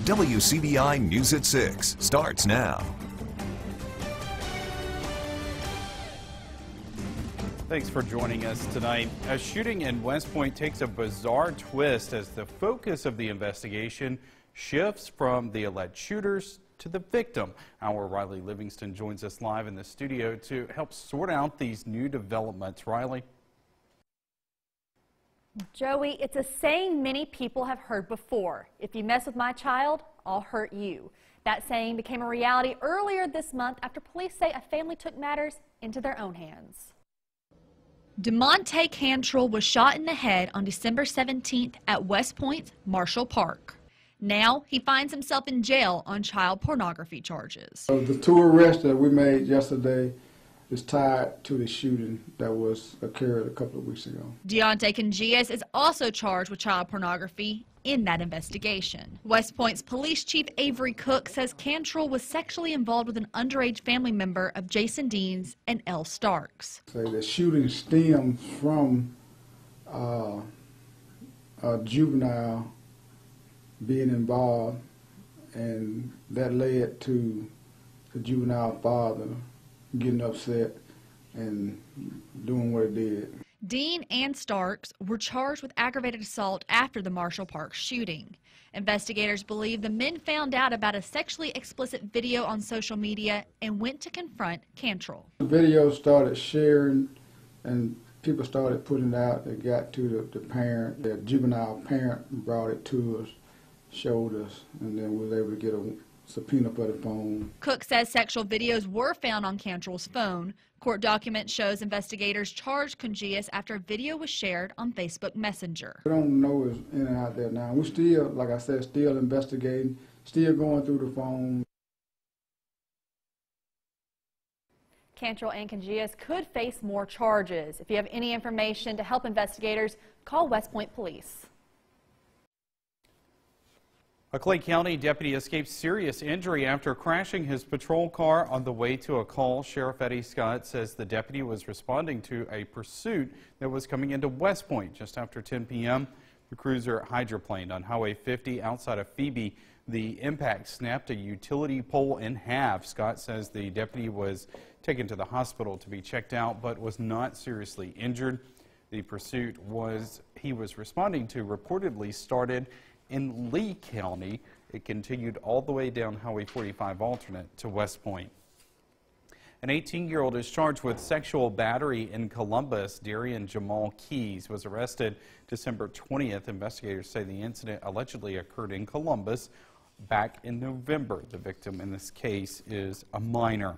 WCBI News at 6 starts now. Thanks for joining us tonight. A shooting in West Point takes a bizarre twist as the focus of the investigation shifts from the alleged shooters to the victim. Our Riley Livingston joins us live in the studio to help sort out these new developments. Riley? Joey, it's a saying many people have heard before. If you mess with my child, I'll hurt you. That saying became a reality earlier this month after police say a family took matters into their own hands. DeMonte Cantrell was shot in the head on December 17th at West Point's Marshall Park. Now he finds himself in jail on child pornography charges. The two arrests that we made yesterday is tied to the shooting that was occurred a couple of weeks ago. Deontay Congias is also charged with child pornography in that investigation. West Point's Police Chief Avery Cook says Cantrell was sexually involved with an underage family member of Jason Deans and Elle Starks. The shooting stems from a juvenile being involved, and that led to the juvenile father getting upset and doing what it did. Dean and Starks were charged with aggravated assault after the Marshall Park shooting. Investigators believe the men found out about a sexually explicit video on social media and went to confront Cantrell. The video started sharing and people started putting it out. It got to the parent. The juvenile parent brought it to us, showed us, and then we was able to get a subpoena for the phone. Cook says sexual videos were found on Cantrell's phone. Court document shows investigators charged Congias after a video was shared on Facebook Messenger. We don't know it's in and out there now. We're still, like I said, still investigating, still going through the phone. Cantrell and Congias could face more charges. If you have any information to help investigators, call West Point Police. A Clay County deputy escaped serious injury after crashing his patrol car on the way to a call. Sheriff Eddie Scott says the deputy was responding to a pursuit that was coming into West Point just after 10 p.m. The cruiser hydroplaned on Highway 50 outside of Phoebe. The impact snapped a utility pole in half. Scott says the deputy was taken to the hospital to be checked out but was not seriously injured. The pursuit he was responding to reportedly started in Lee County. It continued all the way down Highway 45 alternate to West Point. An 18-year-old is charged with sexual battery in Columbus. Darian Jamal Keys was arrested December 20th. Investigators say the incident allegedly occurred in Columbus back in November. The victim in this case is a minor.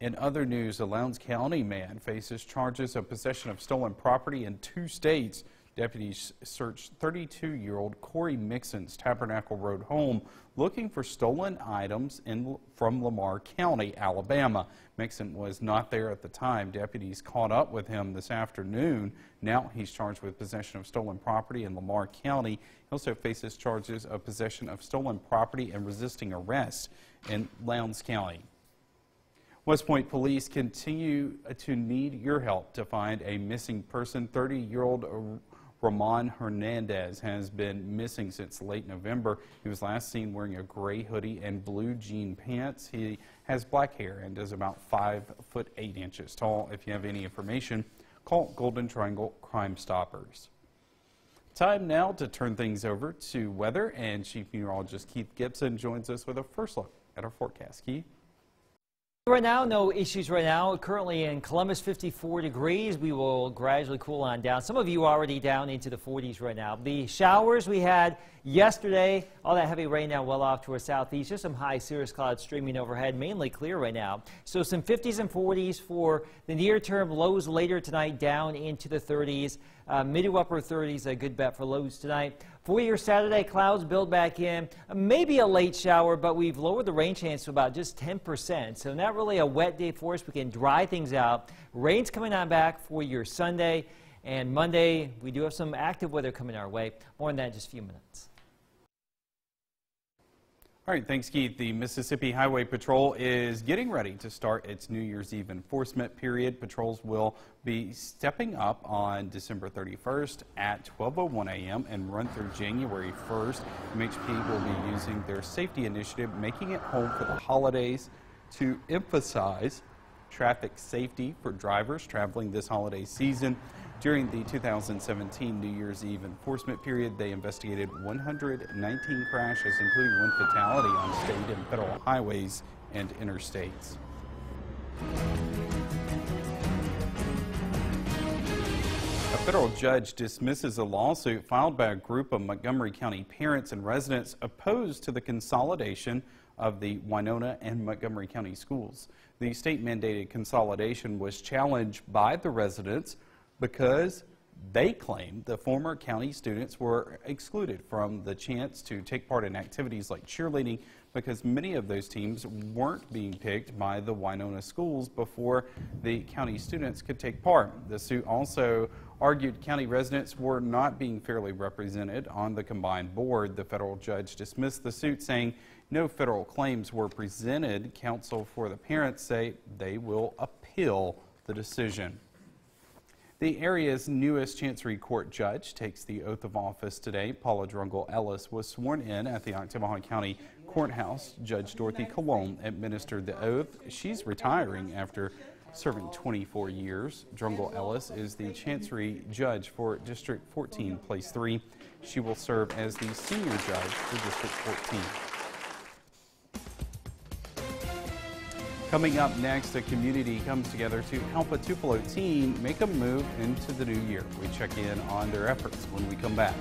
In other news, a Lowndes County man faces charges of possession of stolen property in 2 states. Deputies searched 32-year-old Corey Mixon's Tabernacle Road home looking for stolen items from Lamar County, Alabama. Mixon was not there at the time. Deputies caught up with him this afternoon. Now he's charged with possession of stolen property in Lamar County. He also faces charges of possession of stolen property and resisting arrest in Lowndes County. West Point police continue to need your help to find a missing person. 30-year-old Ramon Hernandez has been missing since late November. He was last seen wearing a gray hoodie and blue jean pants. He has black hair and is about 5'8" tall. If you have any information, call Golden Triangle Crime Stoppers. Time now to turn things over to weather, and Chief Meteorologist Keith Gibson joins us with a first look at our forecast. Keith? Right now, no issues right now. Currently in Columbus, 54 degrees. We will gradually cool on down. Some of you are already down into the 40s right now. The showers we had yesterday, all that heavy rain now well off to our southeast. Just some high cirrus clouds streaming overhead, mainly clear right now. So some 50s and 40s for the near term. Lows later tonight down into the 30s. Mid to upper 30s, a good bet for lows tonight. For your Saturday, clouds build back in. Maybe a late shower, but we've lowered the rain chance to about just 10%. So not really a wet day for us. We can dry things out. Rain's coming on back for your Sunday. And Monday, we do have some active weather coming our way. More on that in just a few minutes. All right, thanks, Keith. The Mississippi Highway Patrol is getting ready to start its New Year's Eve enforcement period. Patrols will be stepping up on December 31st at 12:01 a.m. and run through January 1st. MHP will be using their safety initiative, Making It Home for the Holidays, to emphasize traffic safety for drivers traveling this holiday season. During the 2017 New Year's Eve enforcement period, they investigated 119 crashes, including one fatality on state and federal highways and interstates. A federal judge dismisses a lawsuit filed by a group of Montgomery County parents and residents opposed to the consolidation of the Winona and Montgomery County schools. The state-mandated consolidation was challenged by the residents because they claimed the former county students were excluded from the chance to take part in activities like cheerleading because many of those teams weren't being picked by the Winona schools before the county students could take part. The suit also argued county residents were not being fairly represented on the combined board. The federal judge dismissed the suit, saying no federal claims were presented. Counsel for the parents say they will appeal the decision. The area's newest Chancery Court judge takes the oath of office today. Paula Drungle-Ellis was sworn in at the Oktibbeha County Courthouse. Judge Dorothy Colon administered the oath. She's retiring after serving 24 years. Drungle-Ellis is the Chancery Judge for District 14, Place 3. She will serve as the senior judge for District 14. Coming up next, a community comes together to help a Tupelo teen make a move into the new year. We check in on their efforts when we come back.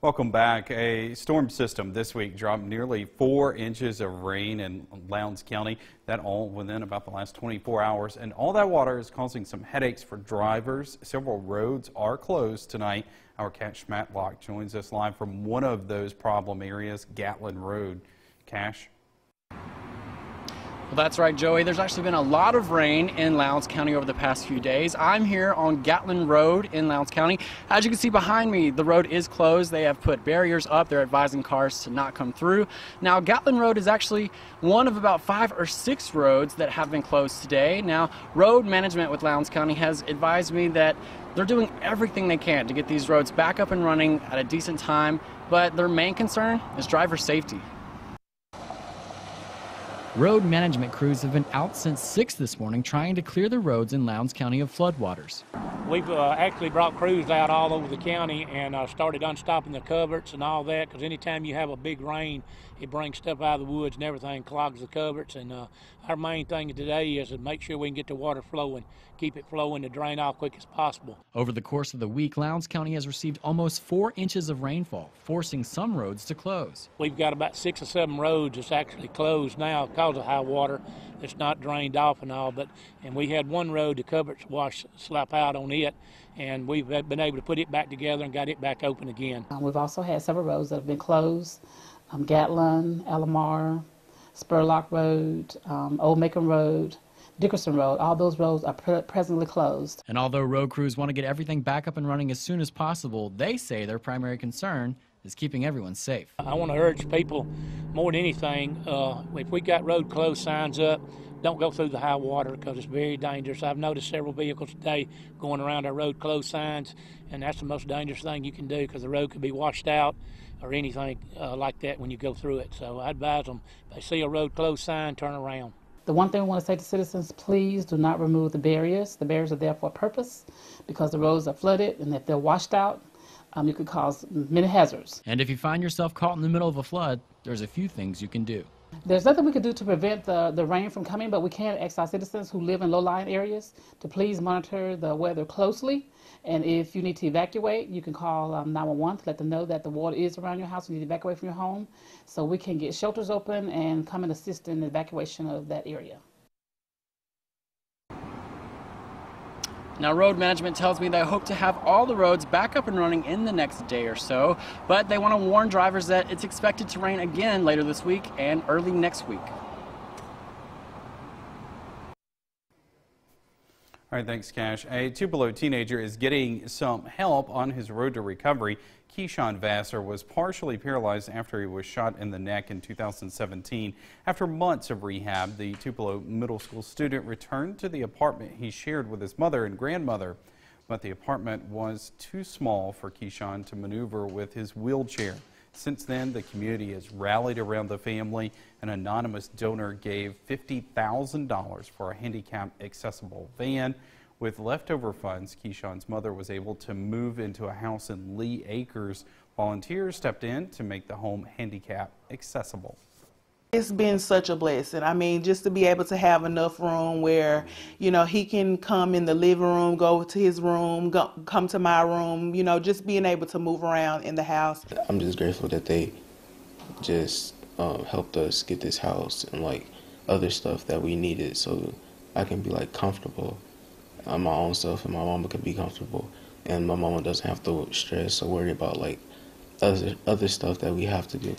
Welcome back. A storm system this week dropped nearly 4 inches of rain in Lowndes County. That all within about the last 24 hours. And all that water is causing some headaches for drivers. Several roads are closed tonight. Our Cash Matlock joins us live from one of those problem areas, Gatlin Road. Cash? Well, that's right, Joey. There's actually been a lot of rain in Lowndes County over the past few days. I'm here on Gatlin Road in Lowndes County. As you can see behind me, the road is closed. They have put barriers up. They're advising cars to not come through. Now, Gatlin Road is actually one of about 5 or 6 roads that have been closed today. Now, road management with Lowndes County has advised me that they're doing everything they can to get these roads back up and running at a decent time, but their main concern is driver safety. Road management crews have been out since 6 this morning trying to clear the roads in Lowndes County of floodwaters. We've actually brought crews out all over the county and started unstopping the culverts and all that, because anytime you have a big rain, it brings stuff out of the woods and everything, clogs the culverts. And our main thing today is to make sure we can get the water flowing, keep it flowing to drain off quick as possible. Over the course of the week, Lowndes County has received almost 4 inches of rainfall, forcing some roads to close. We've got about 6 or 7 roads that's actually closed now because of high water. It's not drained off and all, and we had one road, the culverts slap out on it, and we've been able to put it back together and got it back open again. We've also had several roads that have been closed. Gatlin, Alamar, Spurlock Road, Old Macon Road, Dickerson Road, all those roads are presently closed. And although road crews want to get everything back up and running as soon as possible, they say their primary concern is keeping everyone safe. I want to urge people more than anything, if we got road closed signs up, don't go through the high water because it's very dangerous. I've noticed several vehicles today going around our road closed signs, and that's the most dangerous thing you can do because the road could be washed out or anything like that when you go through it. So I advise them, if they see a road closed sign, turn around. The one thing we want to say to citizens, please do not remove the barriers. The barriers are there for a purpose because the roads are flooded, and if they're washed out, you could cause many hazards. And if you find yourself caught in the middle of a flood, there's a few things you can do. There's nothing we can do to prevent the rain from coming, but we can ask our citizens who live in low-lying areas to please monitor the weather closely. And if you need to evacuate, you can call 911 to let them know that the water is around your house and you need to evacuate from your home, so we can get shelters open and come and assist in the evacuation of that area. Now, road management tells me they hope to have all the roads back up and running in the next day or so, but they want to warn drivers that it's expected to rain again later this week and early next week. All right, thanks, Cash. A Tupelo teenager is getting some help on his road to recovery. Keyshawn Vassar was partially paralyzed after he was shot in the neck in 2017. After months of rehab, the Tupelo middle school student returned to the apartment he shared with his mother and grandmother. But the apartment was too small for Keyshawn to maneuver with his wheelchair. Since then, the community has rallied around the family. An anonymous donor gave $50,000 for a handicap-accessible van. With leftover funds, Keyshawn's mother was able to move into a house in Lee Acres. Volunteers stepped in to make the home handicap accessible. It's been such a blessing. I mean, just to be able to have enough room where, you know, he can come in the living room, go to his room, come to my room, you know, just being able to move around in the house. I'm just grateful that they just helped us get this house and like other stuff that we needed so I can be like comfortable on my own self and my mama can be comfortable and my mama doesn't have to stress or worry about like other stuff that we have to do.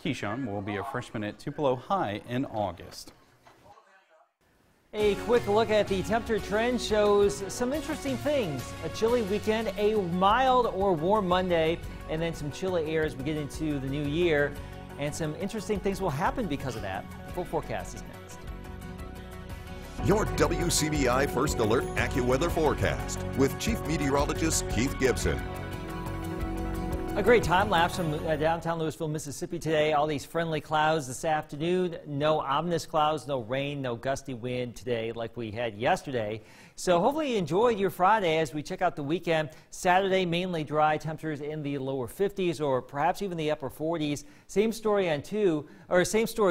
Keyshawn will be a freshman at Tupelo High in August. A quick look at the temperature trend shows some interesting things. A chilly weekend, a mild or warm Monday, and then some chilly air as we get into the new year. And some interesting things will happen because of that. Full forecast is next. Your WCBI First Alert AccuWeather forecast with Chief Meteorologist Keith Gibson. A great time lapse from downtown Louisville, Mississippi today. All these friendly clouds this afternoon. No ominous clouds, no rain, no gusty wind today like we had yesterday. So hopefully you enjoyed your Friday as we check out the weekend. Saturday, mainly dry, temperatures in the lower 50s or perhaps even the upper 40s. Same story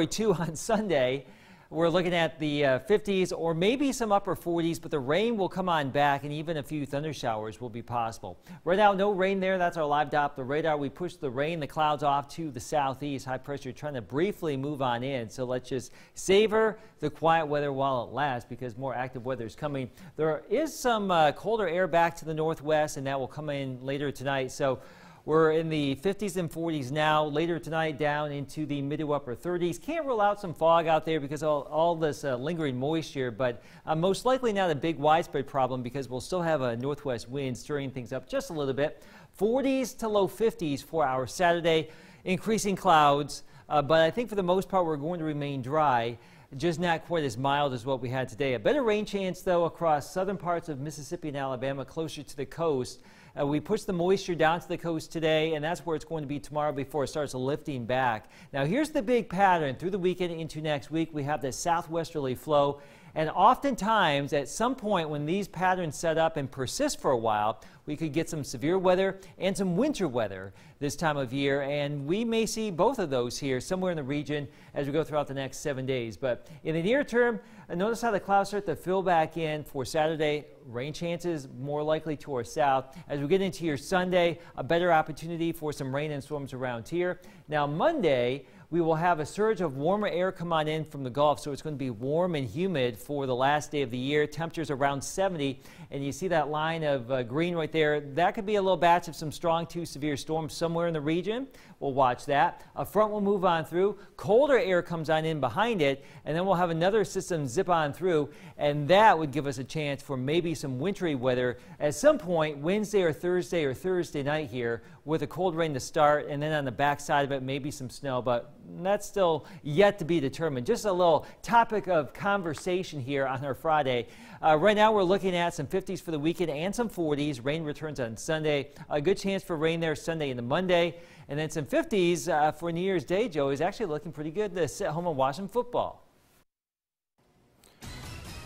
too on Sunday. We're looking at the 50s or maybe some upper 40s, but the rain will come on back and even a few thunder showers will be possible. Right now, no rain there. That's our live Doppler radar. We push the rain, the clouds off to the southeast. High pressure trying to briefly move on in. So let's just savor the quiet weather while it lasts because more active weather is coming. There is some colder air back to the northwest and that will come in later tonight. So we're in the 50s and 40s now. Later tonight, down into the mid to upper 30s. Can't rule out some fog out there because all this lingering moisture, but most likely not a big widespread problem because we'll still have a northwest wind stirring things up just a little bit. 40s to low 50s for our Saturday. Increasing clouds, but I think for the most part we're going to remain dry. Just not quite as mild as what we had today. A better rain chance, though, across southern parts of Mississippi and Alabama, closer to the coast. We pushed the moisture down to the coast today, and that's where it's going to be tomorrow before it starts lifting back. Now, here's the big pattern. Through the weekend into next week, we have this southwesterly flow. And oftentimes, at some point when these patterns set up and persist for a while, we could get some severe weather and some winter weather this time of year. And we may see both of those here somewhere in the region as we go throughout the next 7 days. But in the near term, notice how the clouds start to fill back in for Saturday. Rain chances more likely to our south. As we get into your Sunday, a better opportunity for some rain and storms around here. Now, Monday, we will have a surge of warmer air come on in from the Gulf, so it's going to be warm and humid for the last day of the year. Temperatures around 70, and you see that line of green right there. That could be a little batch of some strong to severe storms somewhere in the region. We'll watch that. A front will move on through. Colder air comes on in behind it, and then we'll have another system zip on through, and that would give us a chance for maybe some wintry weather at some point Wednesday or Thursday night here with a cold rain to start, and then on the backside of it, maybe some snow, but that's still yet to be determined. Just a little topic of conversation here on our Friday. Right now, we're looking at some 50s for the weekend and some 40s. Rain returns on Sunday. A good chance for rain there Sunday into Monday. And then some 50s for New Year's Day, Joe, is actually looking pretty good to sit home and watch some football.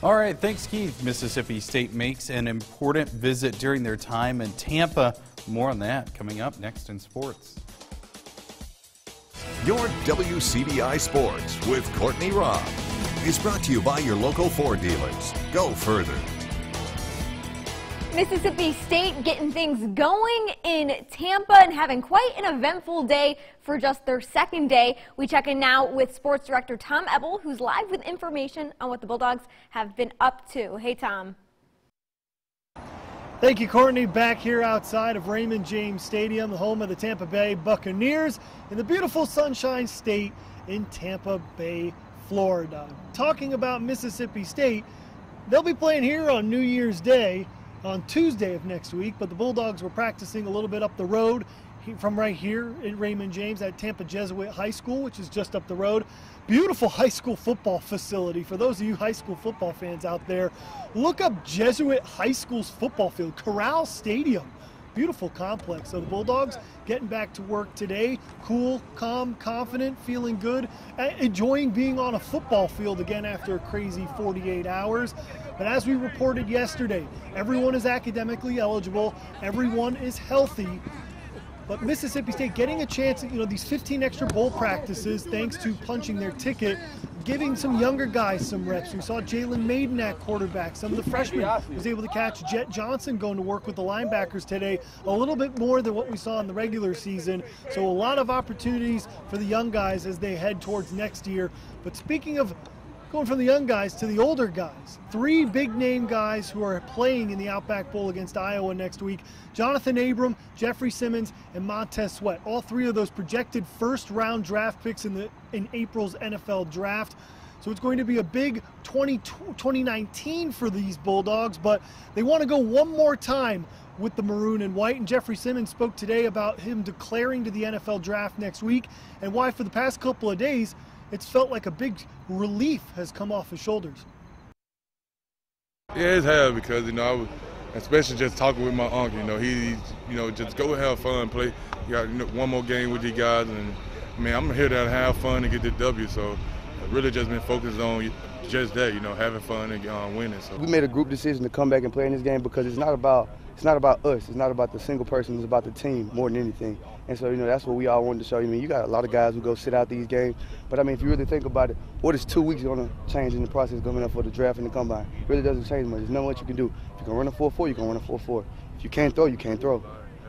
All right, thanks, Keith. Mississippi State makes an important visit during their time in Tampa. More on that coming up next in sports. Your WCBI Sports with Courtney Robb is brought to you by your local Ford dealers. Go further. Mississippi State getting things going in Tampa and having quite an eventful day for just their second day. We check in now with Sports Director Tom Ebel, who's live with information on what the Bulldogs have been up to. Hey, Tom. Thank you, Courtney. Back here outside of Raymond James Stadium, the home of the Tampa Bay Buccaneers in the beautiful Sunshine State in Tampa Bay, Florida. Talking about Mississippi State, they'll be playing here on New Year's Day on Tuesday of next week, but the Bulldogs were practicing a little bit up the road from right here in Raymond James at Tampa Jesuit High School, which is just up the road. Beautiful high school football facility. For those of you high school football fans out there, look up Jesuit High School's football field, Corral Stadium. Beautiful complex. So the Bulldogs getting back to work today, cool, calm, confident, feeling good, enjoying being on a football field again after a crazy 48 hours. But as we reported yesterday, everyone is academically eligible, everyone is healthy. But Mississippi State getting a chance at, these 15 extra bowl practices thanks to punching their ticket, giving some younger guys some reps. We saw Jalen Maiden at quarterback. Some of the freshmen was able to catch Jet Johnson going to work with the linebackers today, a little bit more than what we saw in the regular season. So a lot of opportunities for the young guys as they head towards next year. But speaking of going from the young guys to the older guys, 3 big-name guys who are playing in the Outback Bowl against Iowa next week: Jonathan Abram, Jeffrey Simmons, and Montez Sweat. All 3 of those projected first-round draft picks in April's NFL draft. So it's going to be a big 2019 for these Bulldogs, but they want to go one more time with the maroon and white. And Jeffrey Simmons spoke today about him declaring to the NFL draft next week and why for the past couple of days it's felt like a big relief has come off his shoulders. Yeah, it has, because, I was, especially just talking with my uncle, he's, just go have fun, play. You got one more game with you guys, and, I'm here to have fun and get the W, so I've really just been focused on just that, having fun and winning. So we made a group decision to come back and play in this game because it's not about us, it's not about the single person, it's about the team more than anything. And so, that's what we all wanted to show. You got a lot of guys who go sit out these games. But, if you really think about it, what is 2 weeks going to change in the process coming up for the draft and the combine? It really doesn't change much. There's not much you can do. If you can run a 4.4, you can run a 4.4. If you can't throw, you can't throw.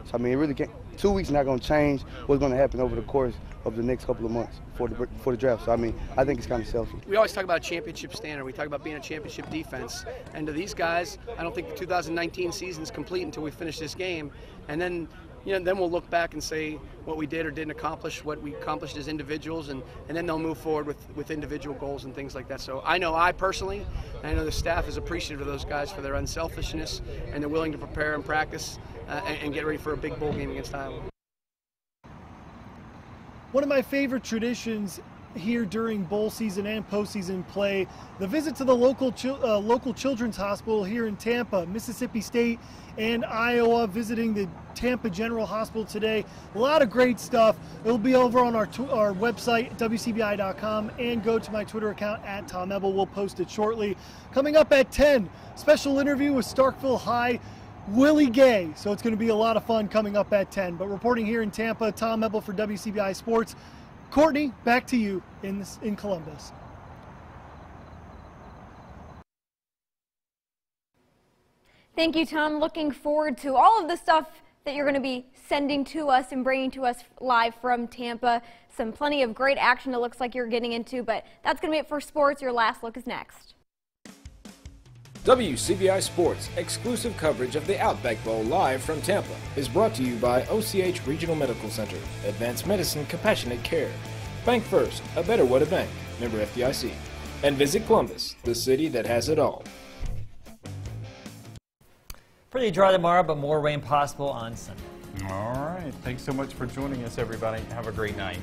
So, it really can't. 2 weeks is not going to change what's going to happen over the course of the next couple of months for the draft. So, I think it's kind of selfish. We always talk about a championship standard. We talk about being a championship defense. And to these guys, I don't think the 2019 season is complete until we finish this game. And then, then we'll look back and say what we did or didn't accomplish, what we accomplished as individuals, and then they'll move forward with individual goals and things like that. So I know I personally, and I know the staff is appreciative of those guys for their unselfishness, and they're willing to prepare and practice and get ready for a big bowl game against Iowa. One of my favorite traditions here during bowl season and postseason play, the visit to the local children's hospital here in Tampa. Mississippi State and Iowa visiting the Tampa General Hospital today. A lot of great stuff. It'll be over on our website, WCBI.com, and go to my Twitter account at Tom Ebel. We'll post it shortly. Coming up at 10, special interview with Starkville High Willie Gay. So it's going to be a lot of fun coming up at 10. But reporting here in Tampa, Tom Ebel for WCBI Sports. Courtney, back to you in Columbus. Thank you, Tom. Looking forward to all of the stuff that you're going to be sending to us and bringing to us live from Tampa. Plenty of great action it looks like you're getting into, but that's going to be it for sports. Your last look is next. WCBI Sports exclusive coverage of the Outback Bowl live from Tampa is brought to you by OCH Regional Medical Center, Advanced Medicine, Compassionate Care, Bank First, a better way to bank, member FDIC, and visit Columbus, the city that has it all. Pretty dry tomorrow, but more rain possible on Sunday. All right. Thanks so much for joining us, everybody. Have a great night.